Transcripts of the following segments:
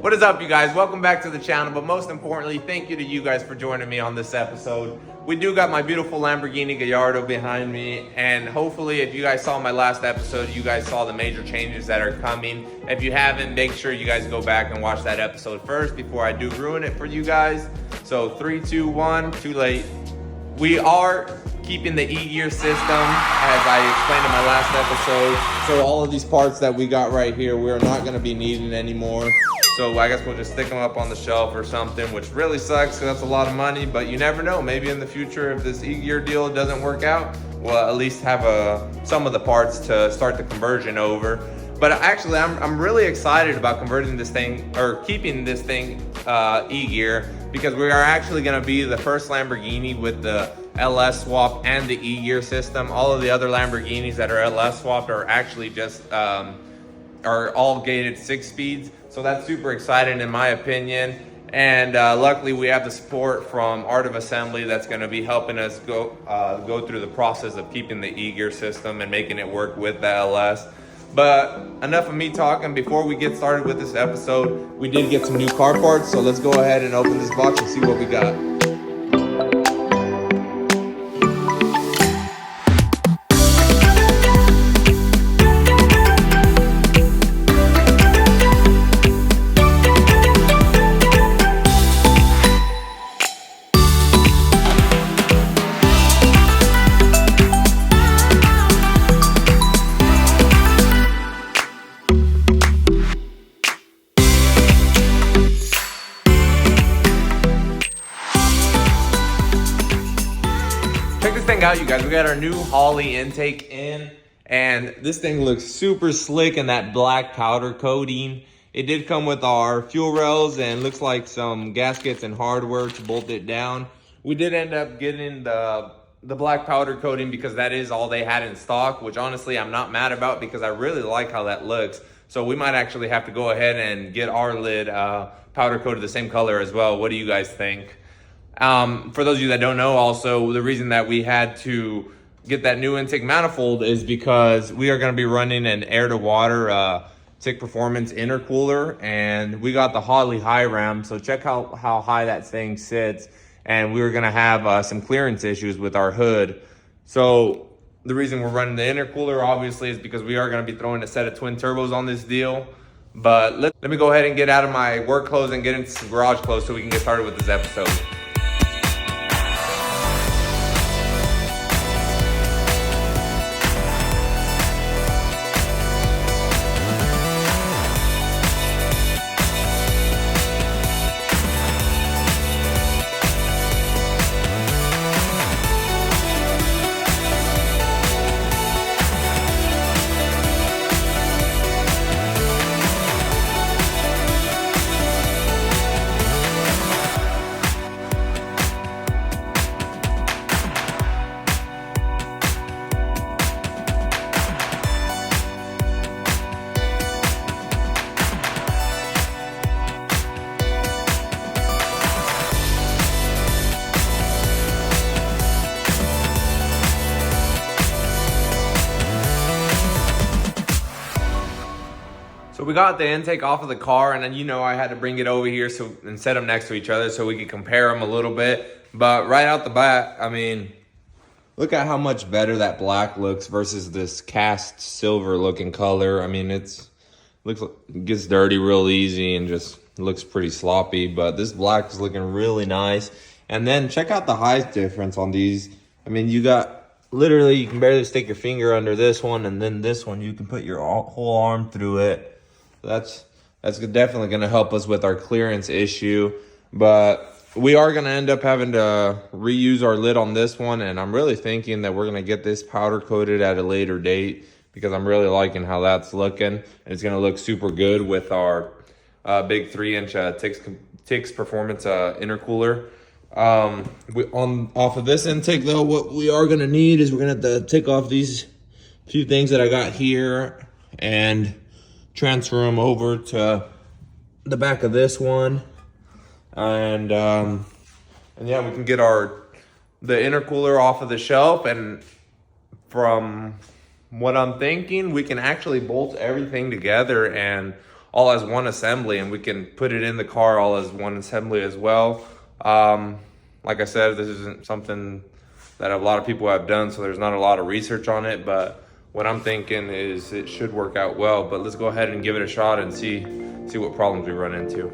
What is up, you guys? Welcome back to the channel, but most importantly, thank you to you guys for joining me on this episode. We do got my beautiful Lamborghini Gallardo behind me, and hopefully if you guys saw my last episode, you guys saw the major changes that are coming. If you haven't, make sure you guys go back and watch that episode first before I do ruin it for you guys. So 3, 2, 1, too late. We are keeping the E-gear system as I explained in my last episode. So all of these parts that we got right here, we're not gonna be needing anymore. So I guess we'll just stick them up on the shelf or something, which really sucks because that's a lot of money, but you never know. Maybe in the future, if this E-gear deal doesn't work out, we'll at least have some of the parts to start the conversion over. But actually, I'm really excited about converting this thing, or keeping this thing E-gear, because we are actually gonna be the first Lamborghini with the LS swap and the E-gear system. All of the other Lamborghinis that are LS swapped are actually just, are all gated 6 speeds. So that's super exciting in my opinion. And luckily we have the support from Art of Assembly that's gonna be helping us go through the process of keeping the E-gear system and making it work with the LS. But enough of me talking. Before we get started with this episode, we did get some new car parts. So let's go ahead and open this box and see what we got. Check this thing out, you guys. We got our new Holley intake in, and this thing looks super slick in that black powder coating. It did come with our fuel rails and looks like some gaskets and hardware to bolt it down. We did end up getting the black powder coating because that is all they had in stock, which honestly I'm not mad about because I really like how that looks. So we might actually have to go ahead and get our lid powder coated the same color as well. What do you guys think? For those of you that don't know, also, the reason that we had to get that new intake manifold is because we are going to be running an air-to-water TIC Performance intercooler, and we got the Holley high ram, so check how high that thing sits, and we were going to have some clearance issues with our hood. So the reason we're running the intercooler, obviously, is because we are going to be throwing a set of twin turbos on this deal. But let me go ahead and get out of my work clothes and get into some garage clothes so we can get started with this episode. So we got the intake off of the car, and then I had to bring it over here and set them next to each other so we could compare them a little bit. But right out the bat, I mean, look at how much better that black looks versus this cast silver looking color. I mean, it gets dirty real easy and just looks pretty sloppy, but this black is looking really nice. And then check out the height difference on these. I mean, you got literally, you can barely stick your finger under this one, and then this one, you can put your whole arm through it. That's definitely going to help us with our clearance issue, but we are going to end up having to reuse our lid on this one, and I'm really thinking that we're going to get this powder coated at a later date because I'm really liking how that's looking, and it's going to look super good with our big 3-inch TIC Performance intercooler. Off of this intake though, what we are going to need is we're going to have to take off these few things that I got here and transfer them over to the back of this one, and yeah, we can get the intercooler off of the shelf. And from what I'm thinking, we can actually bolt everything together and all as one assembly, and we can put it in the car all as one assembly as well. Like I said, this isn't something that a lot of people have done, so there's not a lot of research on it, but what I'm thinking is it should work out well. But let's go ahead and give it a shot and see what problems we run into.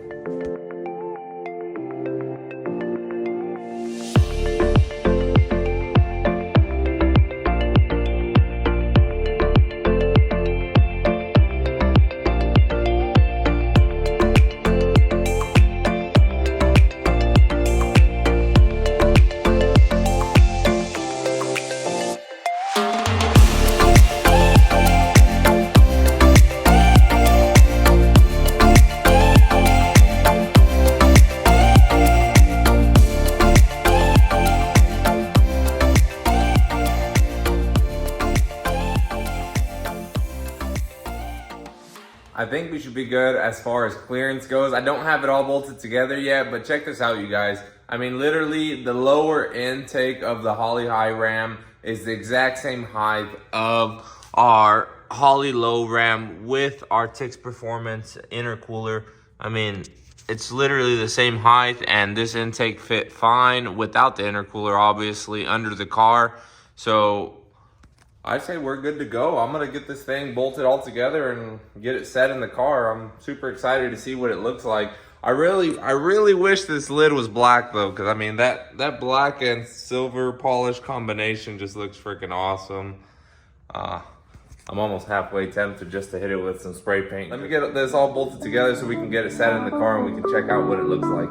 I think we should be good as far as clearance goes. I don't have it all bolted together yet, but check this out, you guys. I mean, literally the lower intake of the Holley high ram is the exact same height of our Holley low ram with our Tix Performance intercooler. I mean, it's literally the same height, and this intake fit fine without the intercooler, obviously, under the car. So I'd say we're good to go. I'm gonna get this thing bolted all together and get it set in the car. I'm super excited to see what it looks like. I really wish this lid was black though, because I mean that black and silver polish combination just looks freaking awesome. I'm almost halfway tempted just to hit it with some spray paint. Let me get this all bolted together so we can get it set in the car and we can check out what it looks like.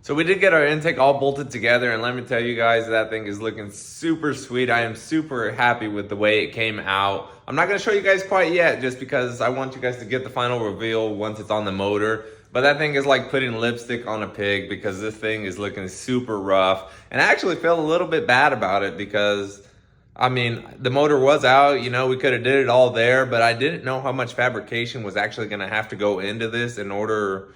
So we did get our intake all bolted together, and let me tell you guys, that thing is looking super sweet. I am super happy with the way it came out. I'm not gonna show you guys quite yet, just because I want you guys to get the final reveal once it's on the motor. But that thing is like putting lipstick on a pig, because this thing is looking super rough. And I actually felt a little bit bad about it, because I mean, the motor was out, you know, we could have did it all there, but I didn't know how much fabrication was actually gonna have to go into this in order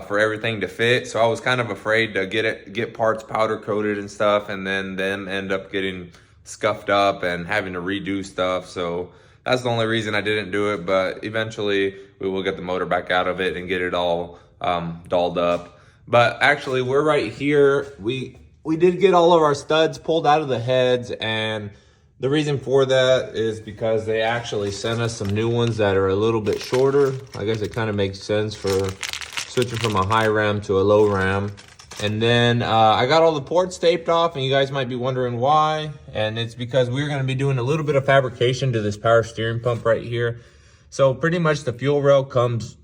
for everything to fit. So I was kind of afraid to get parts powder coated and stuff, and then them end up getting scuffed up and having to redo stuff. So that's the only reason I didn't do it, but eventually we will get the motor back out of it and get it all dolled up. But actually, we're right here. We did get all of our studs pulled out of the heads, and the reason for that is because they actually sent us some new ones that are a little bit shorter. I guess it kind of makes sense for switching from a high ram to a low ram. And then I got all the ports taped off, and you guys might be wondering why. And it's because we're gonna be doing a little bit of fabrication to this power steering pump right here. So pretty much the fuel rail comes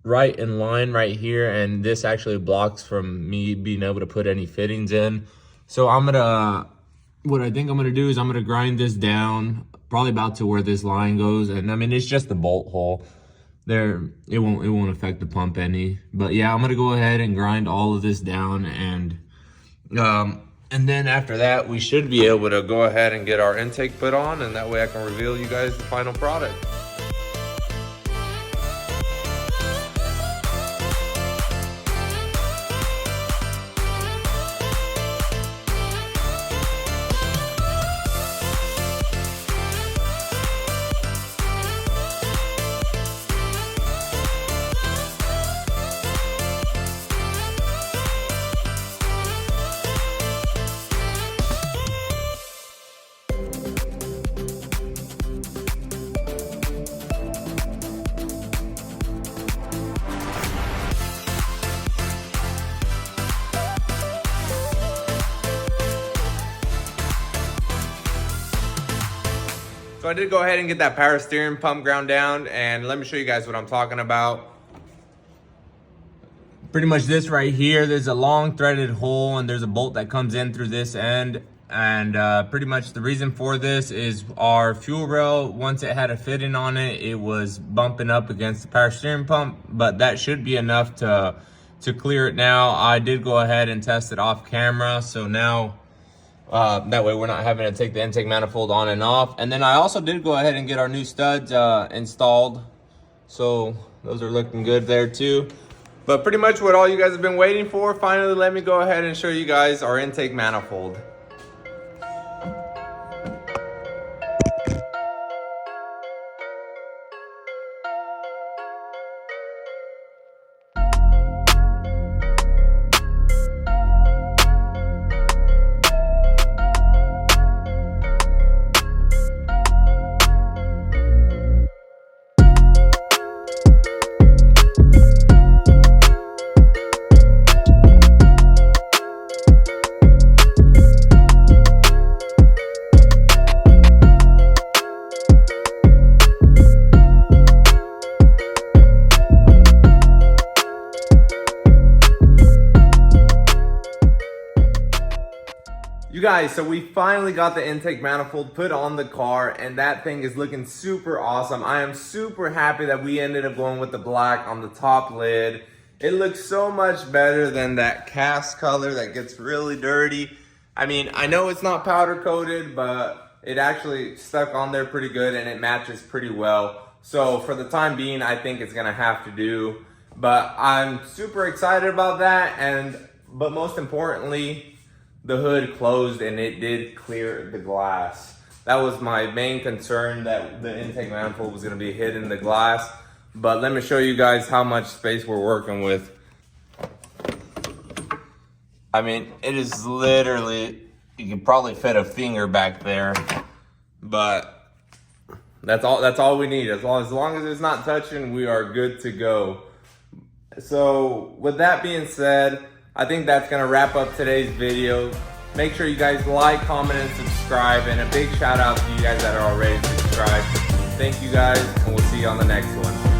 right in line right here, and this actually blocks from me being able to put any fittings in. So what I think I'm gonna do is I'm gonna grind this down probably about to where this line goes. And I mean, it's just the bolt hole. it won't affect the pump any. But yeah, I'm gonna go ahead and grind all of this down, and then after that we should be able to go ahead and get our intake put on, and that way I can reveal you guys the final product. So I did go ahead and get that power steering pump ground down, and let me show you guys what I'm talking about. Pretty much this right here, there's a long threaded hole and there's a bolt that comes in through this end. And pretty much the reason for this is our fuel rail, once it had a fitting on it, it was bumping up against the power steering pump, but that should be enough to clear it now. I did go ahead and test it off camera, so now that way we're not having to take the intake manifold on and off. And then I also did go ahead and get our new studs installed, so those are looking good there too. But pretty much what all you guys have been waiting for, finally let me go ahead and show you guys our intake manifold. You guys, so we finally got the intake manifold put on the car, and that thing is looking super awesome. I am super happy that we ended up going with the black on the top lid. It looks so much better than that cast color that gets really dirty. I mean, I know it's not powder coated, but it actually stuck on there pretty good and it matches pretty well. So for the time being, I think it's gonna have to do. But I'm super excited about that, but most importantly, the hood closed and it did clear the glass. That was my main concern, that the intake manifold was gonna be hitting the glass. But let me show you guys how much space we're working with. I mean, it is literally, you could probably fit a finger back there, but that's all we need. As long as it's not touching, we are good to go. So with that being said, I think that's gonna wrap up today's video. Make sure you guys like, comment, and subscribe, and a big shout out to you guys that are already subscribed. Thank you guys, and we'll see you on the next one.